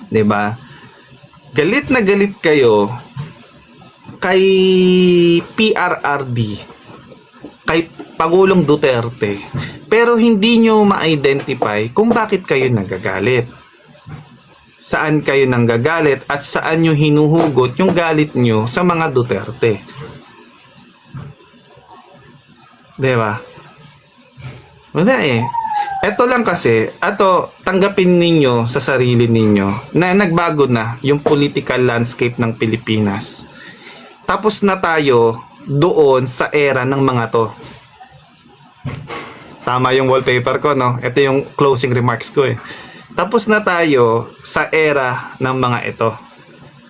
'di ba? Galit na galit kayo kay PRRD, kay Pangulong Duterte, pero hindi nyo ma-identify kung bakit kayo nagagalit. Saan kayo nanggagalit at saan nyo hinuhugot yung galit nyo sa mga Duterte. Diba? Wala eh. Ito lang kasi, tanggapin ninyo sa sarili ninyo na nagbago na yung political landscape ng Pilipinas. Tapos na tayo doon sa era ng mga to. Tama yung wallpaper ko, no? Ito yung closing remarks ko eh. Tapos na tayo sa era ng mga ito.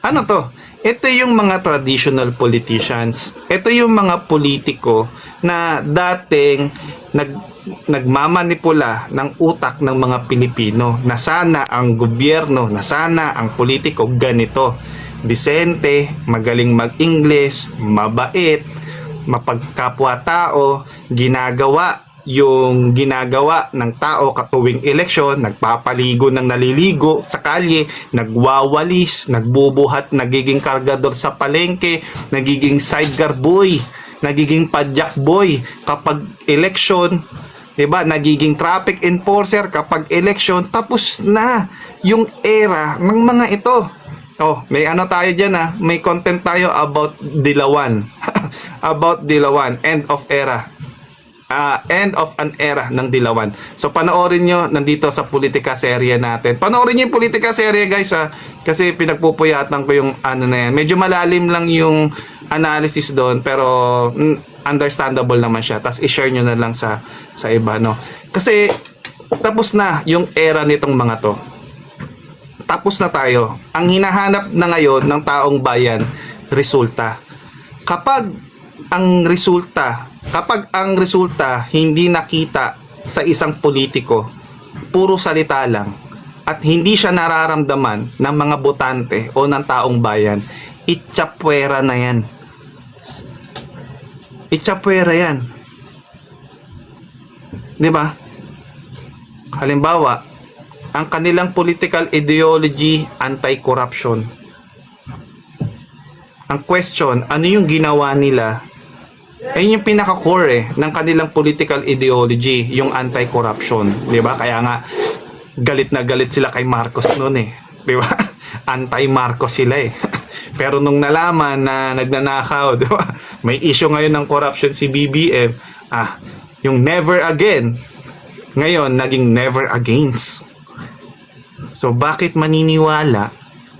Ano to? Ito yung mga traditional politicians. Ito yung mga politiko na dating nagmamanipula ng utak ng mga Pilipino na sana ang gobyerno, na sana ang politiko ganito. Disente, magaling mag-Ingles, mabait, mapagkapwa-tao, ginagawa yung ginagawa ng tao katuwing eleksyon, nagpapaligo ng naliligo sa kalye, nagwawalis, nagbubuhat, nagiging kargador sa palengke, nagiging sidecar boy, nagiging padyak boy kapag eleksyon, 'di ba? Nagiging traffic enforcer kapag eleksyon. Tapos na yung era ng mga ito. Oh, may ano tayo diyan may content tayo about Dilawan. About Dilawan, end of era. End of an era ng Dilawan. So panoorin nyo nandito sa politika serye natin. Panoorin nyo yung politika serye guys kasi pinagpupuyatan ko yung ano na yan. Medyo malalim lang yung analysis doon pero understandable naman siya. Tapos i-share nyo na lang sa iba, no? Kasi tapos na yung era nitong mga to. Tapos na tayo. Ang hinahanap na ngayon ng taong bayan, resulta. Kapag ang resulta hindi nakita sa isang politiko, puro salita lang, at hindi siya nararamdaman ng mga botante o ng taong bayan, itchapwera na yan. Itchapwera yan. Diba? Halimbawa, ang kanilang political ideology, anti-corruption. Ang question, ano yung ginawa nila? Ayun yung pinaka-core ng kanilang political ideology, yung anti-corruption, 'di ba? Kaya nga galit na galit sila kay Marcos noon 'di ba? Anti-Marcos sila Pero nung nalaman na nagnanakaw, 'di ba? May issue ngayon ng corruption si BBM, yung never again, ngayon naging never against. So bakit maniniwala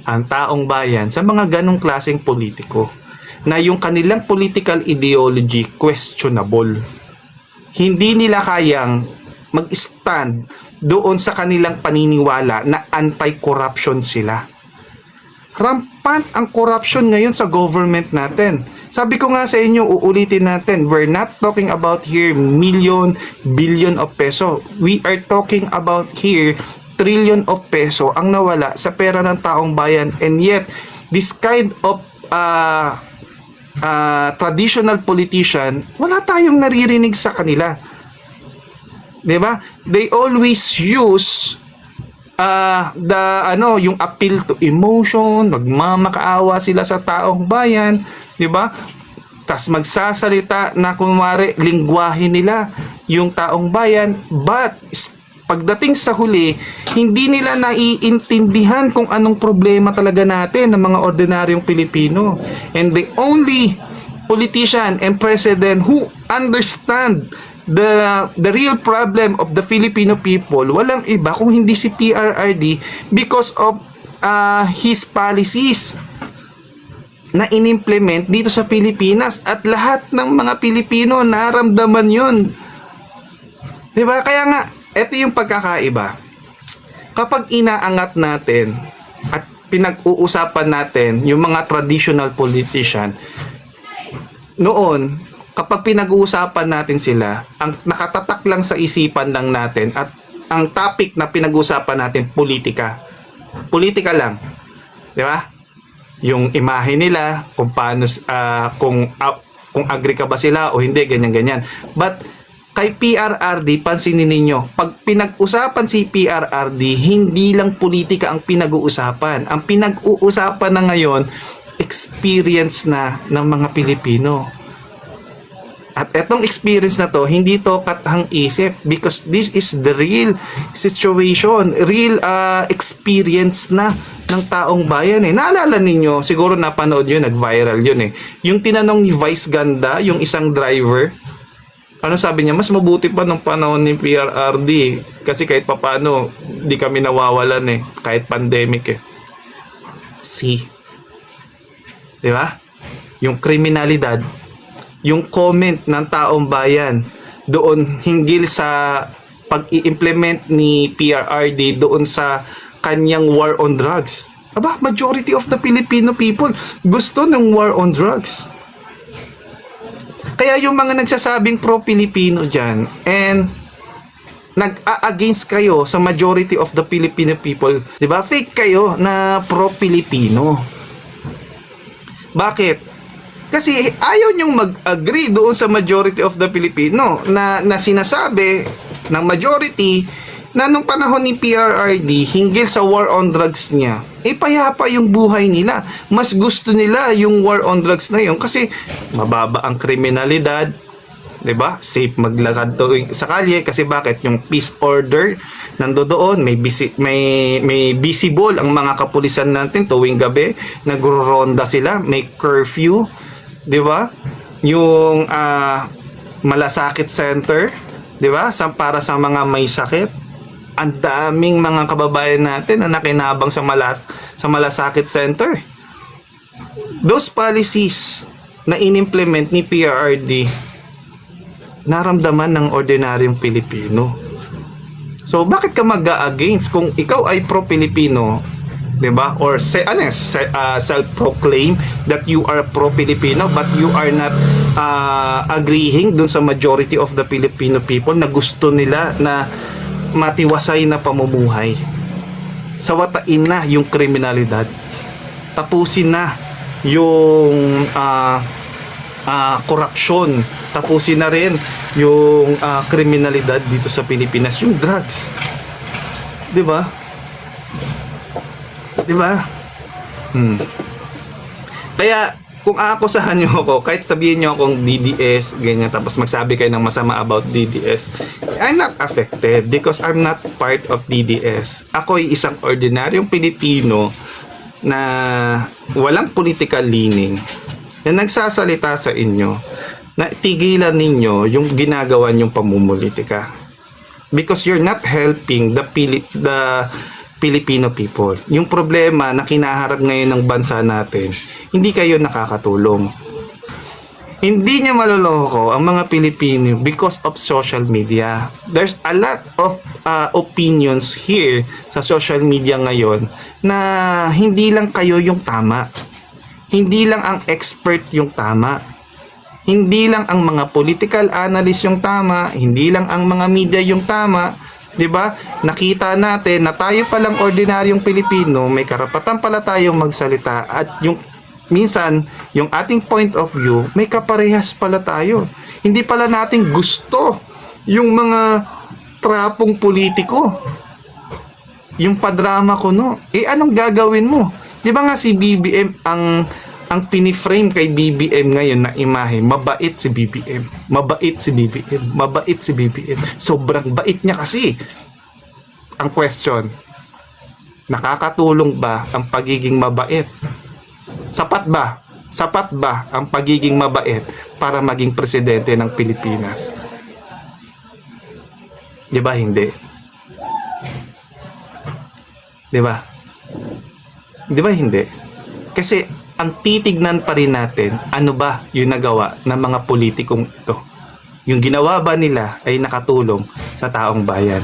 ang taong bayan sa mga ganong klaseng politiko na yung kanilang political ideology questionable? Hindi nila kayang mag-stand doon sa kanilang paniniwala na anti-corruption sila. Rampant ang corruption ngayon sa government natin. Sabi ko nga sa inyo, uulitin natin, we're not talking about here million, billion of peso. We are talking about here trillion of peso ang nawala sa pera ng taong bayan, and yet this kind of traditional politician, wala tayong naririnig sa kanila. 'Di ba? They always use yung appeal to emotion, magmamakaawa sila sa taong bayan, 'di ba? Tas magsasalita na kunwari lingwahe nila yung taong bayan, but pagdating sa huli, hindi nila naiintindihan kung anong problema talaga natin ng mga ordinaryong Pilipino. And the only politician and president who understand the real problem of the Filipino people, walang iba kung hindi si PRRD, because of his policies na inimplement dito sa Pilipinas, at lahat ng mga Pilipino naramdaman yun. Diba? Kaya nga, ito yung pagkakaiba. Kapag inaangat natin at pinag-uusapan natin yung mga traditional politician, noon, kapag pinag-uusapan natin sila, ang nakatatak lang sa isipan lang natin at ang topic na pinag-uusapan natin, politika. Politika lang. Di ba? Yung imahe nila, kung paano, kung agree ka ba sila o hindi, ganyan-ganyan. But, Kay PRRD, pansinin ninyo, pag pinag-usapan si PRRD, hindi lang politika ang pinag-uusapan. Ang pinag-uusapan na ngayon, experience na ng mga Pilipino. At etong experience na to, hindi to kathang isip because this is the real situation, real experience na ng taong bayan eh. Naalala ninyo, siguro napanood yun, nag-viral yun eh. Yung tinanong ni Vice Ganda, yung isang driver, ano sabi niya, mas mabuti pa nung panahon ni PRRD kasi kahit papano, di kami nawawalan eh, kahit pandemic eh. See? Di ba? Yung kriminalidad, yung comment ng taong bayan doon hinggil sa pag-i-implement ni PRRD doon sa kanyang war on drugs. Aba, majority of the Filipino people gusto ng war on drugs. Kaya yung mga nagsasabing pro-Pilipino dyan and nag-a-against kayo sa majority of the Filipino people, di ba? Fake kayo na pro-Pilipino. Bakit? Kasi ayaw nyong mag-agree doon sa majority of the Filipino na sinasabi ng majority na nung panahon ni PRRD hinggil sa war on drugs niya, payapa yung buhay nila. Mas gusto nila yung war on drugs na yun kasi mababa ang kriminalidad, 'di ba? Safe maglakad sa kalye kasi bakit? Yung peace order nandoon, may visible ang mga kapulisan natin tuwing gabi, nagro-ronda sila, may curfew, 'di ba? Yung malasakit center, 'di ba? Para sa mga may sakit. Ang daming mga kababayan natin na nakinabang sa malasakit center. Those policies na inimplement ni PRRD naramdaman ng ordinaryong Pilipino. So bakit ka mag-against kung ikaw ay pro-Pilipino, 'di ba? Or self-proclaim that you are pro-Filipino but you are not agreeing dun sa majority of the Filipino people na gusto nila na matiwasay na pamumuhay. Sawatain na yung kriminalidad. Tapusin na yung korupsyon. Tapusin na rin yung kriminalidad dito sa Pilipinas, yung drugs. 'Di ba? 'Di ba? Kaya kung aakusahan nyo ako, kahit sabihin nyo akong DDS, ganyan, tapos magsabi kayo ng masama about DDS, I'm not affected because I'm not part of DDS. Ako ay isang ordinaryong Pilipino na walang political leaning na nagsasalita sa inyo na tigilan ninyo yung ginagawa nyong pamumulitika. Because you're not helping the Filipino people. Yung problema na kinaharap ngayon ng bansa natin, hindi kayo nakakatulong. Hindi niya maloloko ang mga Pilipino because of social media. There's a lot of opinions here sa social media ngayon na hindi lang kayo yung tama. Hindi lang ang expert yung tama. Hindi lang ang mga political analyst yung tama. Hindi lang ang mga media yung tama. 'Di ba? Nakita natin na tayo palang ordinaryong Pilipino, may karapatan pala tayong magsalita at yung minsan yung ating point of view may kaparehas pala tayo. Hindi pala natin gusto yung mga trapong politiko. Yung padrama ko no. Anong gagawin mo? 'Di ba nga si BBM ang piniframe kay BBM ngayon na imahe, mabait si BBM. Mabait si BBM. Mabait si BBM. Sobrang bait niya kasi. Ang question, nakakatulong ba ang pagiging mabait? Sapat ba? Sapat ba ang pagiging mabait para maging presidente ng Pilipinas? Di ba hindi? Di ba? Di ba hindi? Kasi ang titignan pa rin natin, ano ba yung nagawa ng mga politikong ito? Yung ginawa ba nila ay nakatulong sa taong bayan?